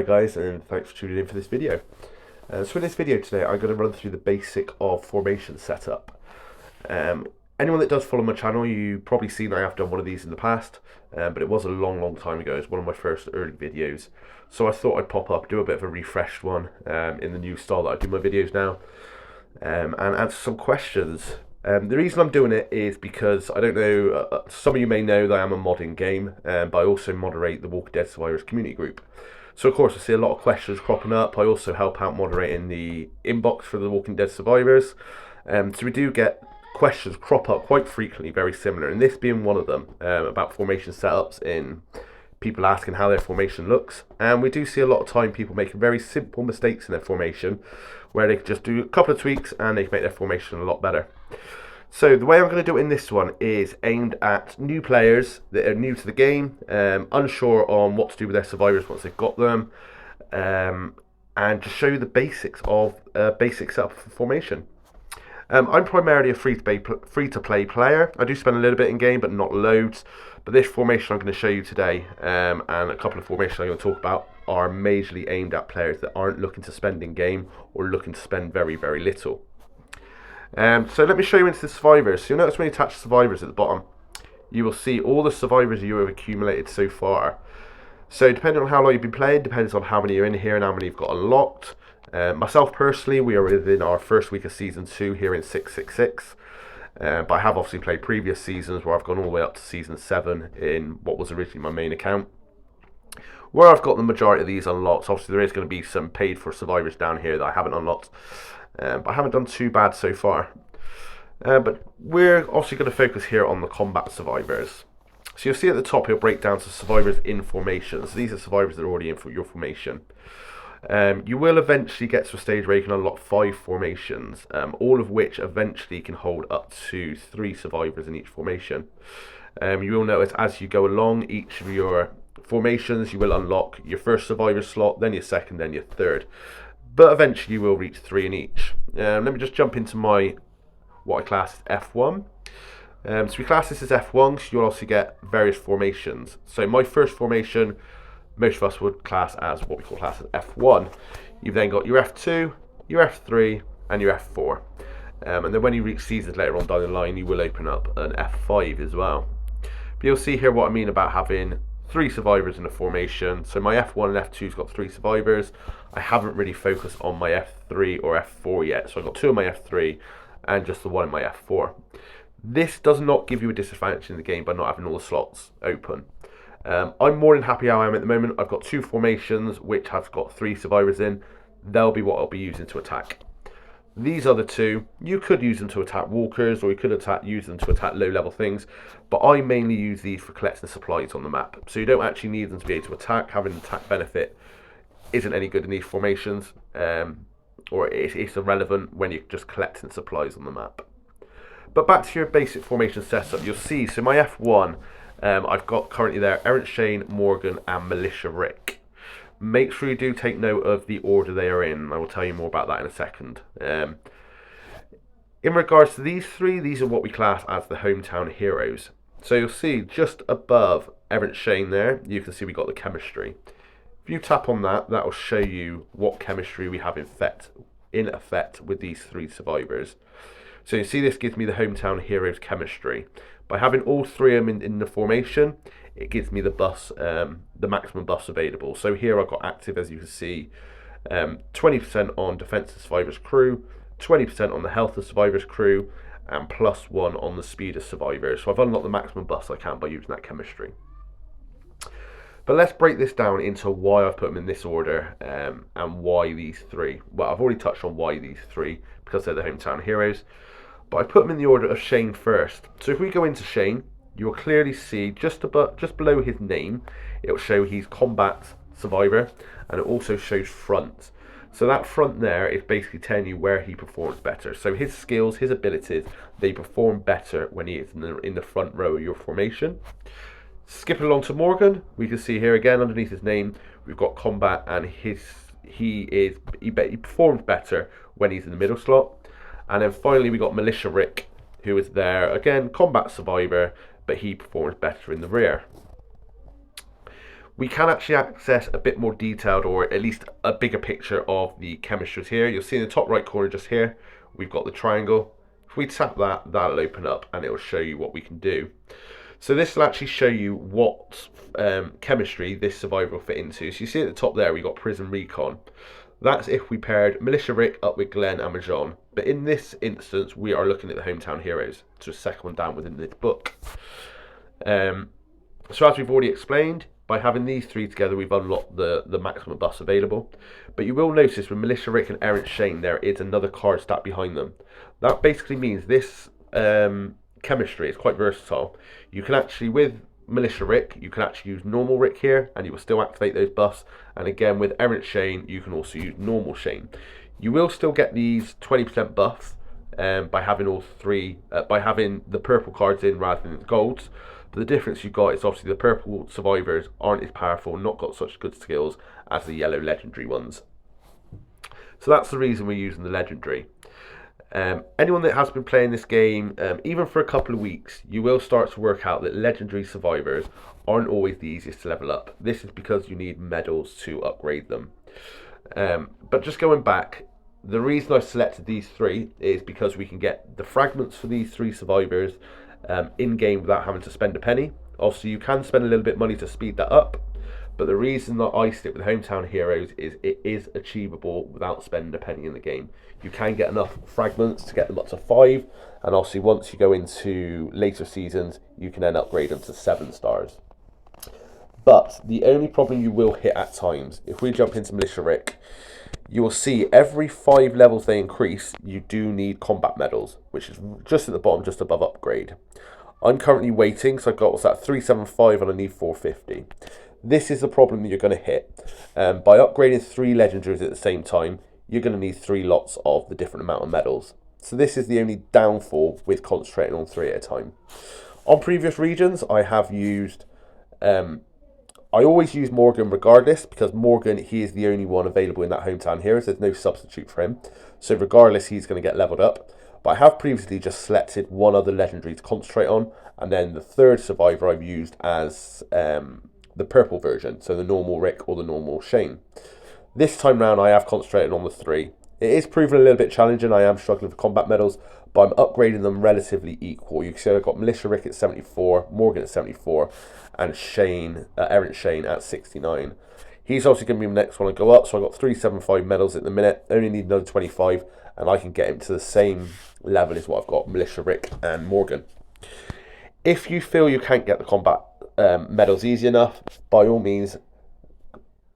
guys, and thanks for tuning in for this video. So in this video today, I'm going to run through the basic of formation setup. Anyone that does follow my channel, you probably seen I have done one of these in the past, but it was a long time ago. It's one of my first early videos. So I thought I'd pop up, do a bit of a refreshed one in the new style that I do my videos now, and answer some questions. The reason I'm doing it is because, I don't know, some of you may know that I am a mod in game, but I also moderate the Walking Dead Survivors community group. So of course I see a lot of questions cropping up. I also help out moderating the inbox for the Walking Dead Survivors. So we do get questions crop up quite frequently, very similar, and this being one of them, about formation setups, in people asking how their formation looks. And we do see a lot of time people making very simple mistakes in their formation, where they can just do a couple of tweaks and they can make their formation a lot better. So the way I'm going to do it in this one is aimed at new players that are new to the game, unsure on what to do with their survivors once they've got them, and just show you the basics of basic setup for formation. I'm primarily a free-to-play player. I do spend a little bit in game, but not loads. But this formation I'm going to show you today, and a couple of formations I'm going to talk about, are majorly aimed at players that aren't looking to spend in game or looking to spend very little. So let me show you into the survivors. So you'll notice when you attach survivors at the bottom, you will see all the survivors you have accumulated so far. So depending on how long you've been playing, depends on how many are in here and how many you've got unlocked. Myself personally, we are within our first week of season 2 here in 666. But I have obviously played previous seasons where I've gone all the way up to season 7 in what was originally my main account, where I've got the majority of these unlocked. Obviously there is going to be some paid for survivors down here that I haven't unlocked, but I haven't done too bad so far. But we're obviously going to focus here on the combat survivors. So you'll see at the top it'll break down to survivors in formation. So these are survivors that are already in for your formation. You will eventually get to a stage where you can unlock 5 formations, all of which eventually can hold up to 3 survivors in each formation. You will notice as you go along each of your formations, you will unlock your first survivor slot, then your second, then your third. But eventually you will reach 3 in each. Let me just jump into what I class as F1. So we class this as F1, so you'll also get various formations. So my first formation, most of us would class as what we call class as F1. You've then got your F2, your F3, and your F4. And then when you reach seasons later on down the line, you will open up an F5 as well. But you'll see here what I mean about having 3 survivors in a formation. So my F1 and F2's got 3 survivors. I haven't really focused on my F3 or F4 yet. So I've got 2 in my F3 and just the 1 in my F4. This does not give you a disadvantage in the game by not having all the slots open. I'm more than happy how I am at the moment. I've got 2 formations which have got 3 survivors in. They'll be what I'll be using to attack. These other 2, you could use them to attack walkers, or you could use them to attack low level things, but I mainly use these for collecting supplies on the map. So you don't actually need them to be able to attack. Having an attack benefit isn't any good in these formations, or it's irrelevant when you're just collecting supplies on the map. But back to your basic formation setup, you'll see, so my F1, I've got currently there Errant Shane, Morgan, and Militia Rick. Make sure you do take note of the order they are in. I will tell you more about that in a second. In regards to these 3, these are what we class as the hometown heroes. So you'll see just above Errant Shane there, you can see we got the chemistry. If you tap on that, that will show you what chemistry we have in effect with these 3 survivors. So you see this gives me the hometown heroes chemistry. By having all 3 of them in the formation, it gives me the maximum buffs available. So here I've got active, as you can see, 20% on defense of survivors crew, 20% on the health of survivors crew, and +1 on the speed of survivors. So I've unlocked the maximum buffs I can by using that chemistry. But let's break this down into why I've put them in this order, and why these 3. Well, I've already touched on why these 3, because they're the hometown heroes. But I put them in the order of Shane first. So if we go into Shane, you will clearly see just below his name, it will show he's combat survivor, and it also shows front. So that front there is basically telling you where he performs better. So his skills, his abilities, they perform better when he is in the front row of your formation. Skipping along to Morgan, we can see here again underneath his name, we've got combat, and he performs better when he's in the middle slot. And then finally we got Militia Rick, who is there again, combat survivor, but he performs better in the rear. we can actually access a bit more detailed, or at least a bigger picture of the chemistries here. You'll see in the top right corner just here, we've got the triangle. If we tap that, that'll open up and it will show you what we can do. So this will actually show you what chemistry this survivor will fit into. So you see at the top there, we've got Prison Recon. That's if we paired Militia Rick up with Glenn and Majon. But in this instance, we are looking at the Hometown Heroes. So the second one down within this book. So as we've already explained, by having these three together, we've unlocked the maximum buffs available. But you will notice with Militia Rick and Errant Shane, there is another card stacked behind them. That basically means this chemistry is quite versatile. You can actually, with Militia Rick, you can actually use normal Rick here, and you will still activate those buffs. And again, with Errant Shane, you can also use normal Shane. You will still get these 20% buffs by having all three, by having the purple cards in rather than the golds. But the difference you've got is obviously the purple survivors aren't as powerful, not got such good skills as the yellow legendary ones. So that's the reason we're using the legendary. Anyone that has been playing this game, even for a couple of weeks, you will start to work out that legendary survivors aren't always the easiest to level up. This is because you need medals to upgrade them. But just going back, the reason I selected these three is because we can get the fragments for these three survivors in-game without having to spend a penny. Obviously, you can spend a little bit of money to speed that up, but the reason that I stick with Hometown Heroes is it is achievable without spending a penny in the game. You can get enough fragments to get them up to 5, and obviously once you go into later seasons, you can then upgrade them to 7 stars. But the only problem you will hit at times, if we jump into Militia Rick, you will see every 5 levels they increase, you do need combat medals, which is just at the bottom, just above upgrade. I'm currently waiting, so I've got, what's that, 375 and I need 450. This is the problem that you're going to hit. By upgrading 3 legendaries at the same time, you're going to need 3 lots of the different amount of medals. So this is the only downfall with concentrating on 3 at a time. On previous regions, I have used... I always use Morgan regardless, because Morgan, he is the only one available in that Hometown Heroes. There's no substitute for him. So regardless, he's going to get leveled up. But I have previously just selected one other legendary to concentrate on, and then the third survivor I've used as the purple version, so the normal Rick or the normal Shane. This time round, I have concentrated on the 3. It is proving a little bit challenging. I am struggling for combat medals, but I'm upgrading them relatively equal. You can see I've got Militia Rick at 74, Morgan at 74, and Shane, Errant Shane at 69. He's obviously going to be the next one to go up, so I've got 375 medals at the minute. Only need another 25, and I can get him to the same level as what I've got, Militia Rick and Morgan. If you feel you can't get the combat medals easy enough, by all means,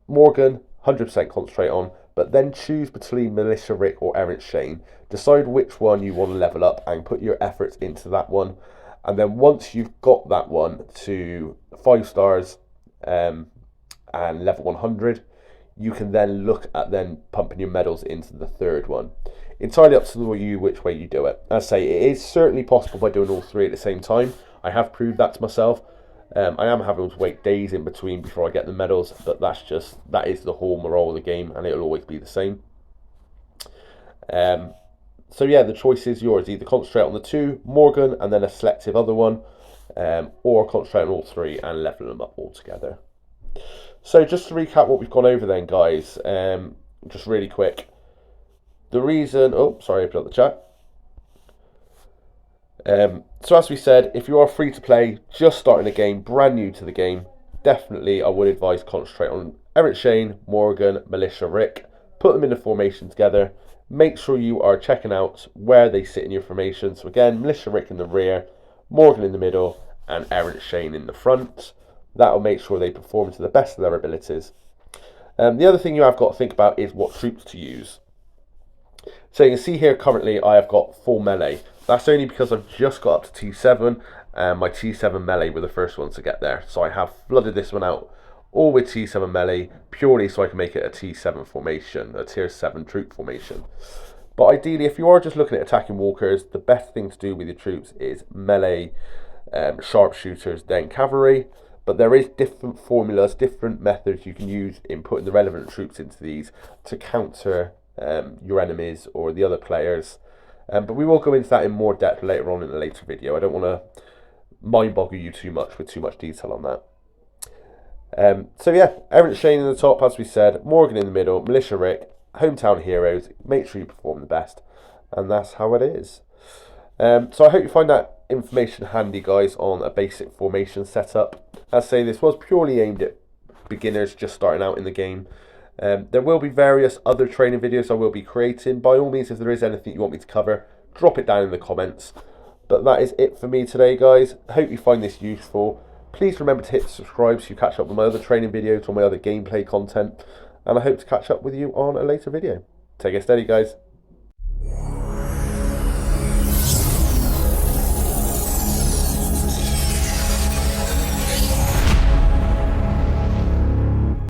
Morgan, 100% concentrate on, but then choose between Militia Rick or Errant Shane. Decide which one you want to level up and put your efforts into that one. And then once you've got that one to 5 stars and level 100, you can then look at then pumping your medals into the third one. Entirely up to you which way you do it. As I say, it is certainly possible by doing all 3 at the same time. I have proved that to myself. I am having to wait days in between before I get the medals, but that is the whole morale of the game, and it'll always be the same. So yeah, the choice is yours. Either concentrate on the 2, Morgan, and then a selective other one, or concentrate on all 3 and level them up all together. So just to recap what we've gone over then, guys, just really quick. The reason... Oh, sorry, I put up the chat. So as we said, if you are free to play, just starting a game, brand new to the game, definitely I would advise concentrate on Errant Shane, Morgan, Militia Rick, put them in a formation together, make sure you are checking out where they sit in your formation. So again, Militia Rick in the rear, Morgan in the middle, and Errant Shane in the front. That will make sure they perform to the best of their abilities. The other thing you have got to think about is what troops to use. So you can see here currently I have got full melee. That's only because I've just got up to T7, and my T7 melee were the first ones to get there. So I have flooded this one out all with T7 melee, purely so I can make it a T7 formation, a tier 7 troop formation. But ideally, if you are just looking at attacking walkers, the best thing to do with your troops is melee, sharpshooters, then cavalry. But there is different formulas, different methods you can use in putting the relevant troops into these to counter your enemies or the other players. But we will go into that in more depth later on in a later video. I don't want to mind boggle you too much with too much detail on that. So yeah, Everett Shane in the top, as we said, Morgan in the middle, Militia Rick, hometown heroes. Make sure you perform the best, and that's how it is. So I hope you find that information handy, guys, on a basic formation setup. As I say, this was purely aimed at beginners just starting out in the game. There will be various other training videos I will be creating. By all means, if there is anything you want me to cover, drop it down in the comments. But that is it for me today, guys. I hope you find this useful. Please remember to hit subscribe so you catch up with my other training videos or my other gameplay content. And I hope to catch up with you on a later video. Take it steady, guys.